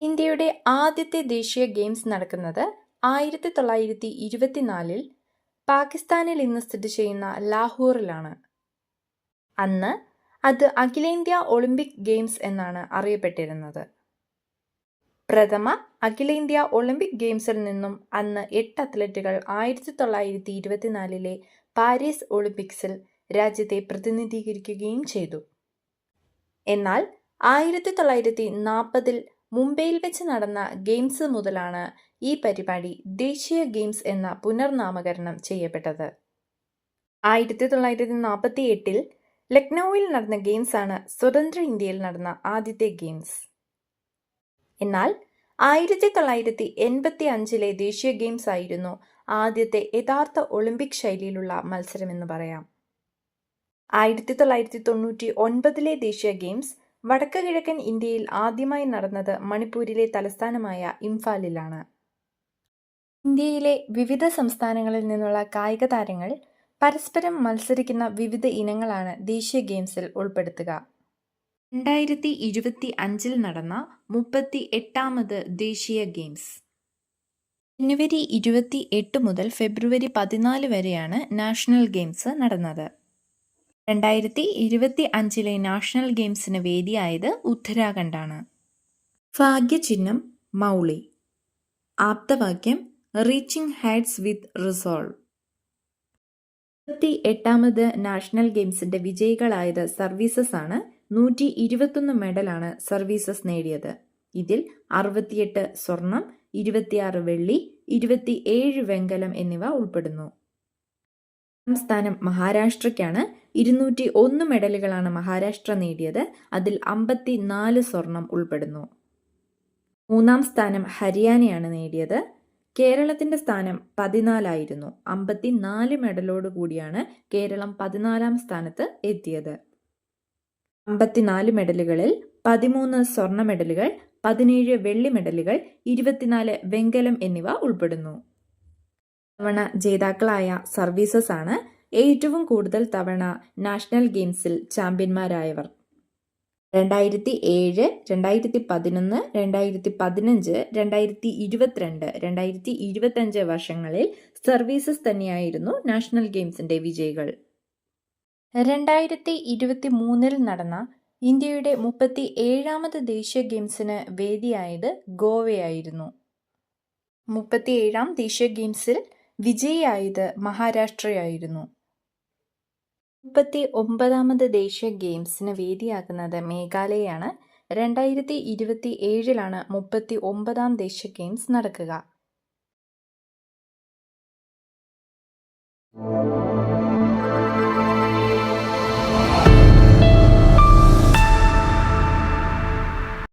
ഇന്ത്യയുടെ ആദ്യത്തെ ദേശീയ ഗെയിംസ് നടക്കുന്നത് 1924 പാകിസ്ഥാനിൽ ഇന്ന് സ്ഥിതി ചെയ്യുന്ന ലാഹോറിലാണ്. അന്ന് അത് അഖിലേന്ത്യാ ഒളിമ്പിക് ഗെയിംസ് എന്നാണ് അറിയപ്പെട്ടിരുന്നത്. പ്രഥമ അഖിലേന്ത്യാ ഒളിമ്പിക് ഗെയിംസിൽ നിന്നും അന്ന് 8 അത്ലറ്റുകൾ 1924 പാരീസ് ഒളിമ്പിക്സിൽ രാജ്യത്തെ പ്രതിനിധീകരിക്കുകയും ചെയ്തു. എന്നാൽ 1940 മുംബൈയിൽ വെച്ച് നടന്ന ഗെയിംസ് മുതലാണ് ഈ പരിപാടി ദേശീയ ഗെയിംസ് എന്ന പുനർനാമകരണം ചെയ്യപ്പെട്ടത്. 1948 ലക്നൌവിൽ നടന്ന ഗെയിംസാണ് സ്വതന്ത്ര ഇന്ത്യയിൽ നടന്ന ആദ്യത്തെ ഗെയിംസ്. എന്നാൽ 1985 ദേശീയ ഗെയിംസ് ആയിരുന്നു ആദ്യത്തെ യഥാർത്ഥ ഒളിമ്പിക് ശൈലിയിലുള്ള മത്സരമെന്ന് പറയാം. 1999 ദേശീയ ഗെയിംസ് വടക്ക് കിഴക്കൻ ഇന്ത്യയിൽ ആദ്യമായി നടന്നത് മണിപ്പൂരിലെ തലസ്ഥാനമായ ഇംഫാലിലാണ്. ഇന്ത്യയിലെ വിവിധ സംസ്ഥാനങ്ങളിൽ നിന്നുള്ള കായിക താരങ്ങൾ പരസ്പരം മത്സരിക്കുന്ന വിവിധ ഇനങ്ങളാണ് ദേശീയ ഗെയിംസിൽ ഉൾപ്പെടുത്തുക. 2025 നടന്ന 38ാമത് ദേശീയ ഗെയിംസ്. ജനുവരി 28 മുതൽ ഫെബ്രുവരി 14 വരെയാണ് നാഷണൽ ഗെയിംസ് നടന്നത്. 2025 നാഷണൽ ഗെയിംസിന് വേദിയായത് ഉത്തരാഖണ്ഡാണ്. ഭാഗ്യചിഹ്നം മൗളി. ആപ്തവാക്യം റീച്ചിങ് ഹൈറ്റ്സ് വിത്ത് റിസോൾവ്. 38ാമത് നാഷണൽ ഗെയിംസിന്റെ വിജയികളായത് സർവീസസ് ആണ്. 121 മെഡലാണ് സർവീസസ് നേടിയത്. ഇതിൽ 68 സ്വർണം, 26 വെള്ളി, 27 വെങ്കലം എന്നിവ ഉൾപ്പെടുന്നു. രണ്ടാം സ്ഥാനം മഹാരാഷ്ട്രയ്ക്കാണ്. 201 മെഡലുകളാണ് മഹാരാഷ്ട്ര നേടിയത്. അതിൽ 54 സ്വർണം ഉൾപ്പെടുന്നു. മൂന്നാം സ്ഥാനം ഹരിയാനയാണ് നേടിയത്. കേരളത്തിന്റെ സ്ഥാനം 14 54 മെഡലോട് കൂടിയാണ് കേരളം 14ാം സ്ഥാനത്ത് എത്തിയത്. 54 മെഡലുകളിൽ 13 സ്വർണ്ണ മെഡലുകൾ, 17 വെള്ളി മെഡലുകൾ, 24 വെങ്കലം എന്നിവ ഉൾപ്പെടുന്നു. തവണ ജേതാക്കളായ സർവീസസ് ആണ് ഏറ്റവും കൂടുതൽ തവണ നാഷണൽ ഗെയിംസിൽ ചാമ്പ്യന്മാരായവർ. 2007, 2011, 2015, 2022, 2025 വർഷങ്ങളിൽ സർവീസസ് തന്നെയായിരുന്നു നാഷണൽ ഗെയിംസിന്റെ വിജയികൾ. 2023 നടന്ന ഇന്ത്യയുടെ 37ാമത് ദേശീയ ഗെയിംസിന് വേദിയായത് ഗോവയായിരുന്നു. 37ാം ദേശീയ ഗെയിംസിൽ വിജയിയായത് മഹാരാഷ്ട്രയായിരുന്നു. 39ാമത് ദേശീയ ഗെയിംസിന് വേദിയാകുന്നത് മേഘാലയയാണ്. 2027 39ാം ദേശീയ ഗെയിംസ് നടക്കുക.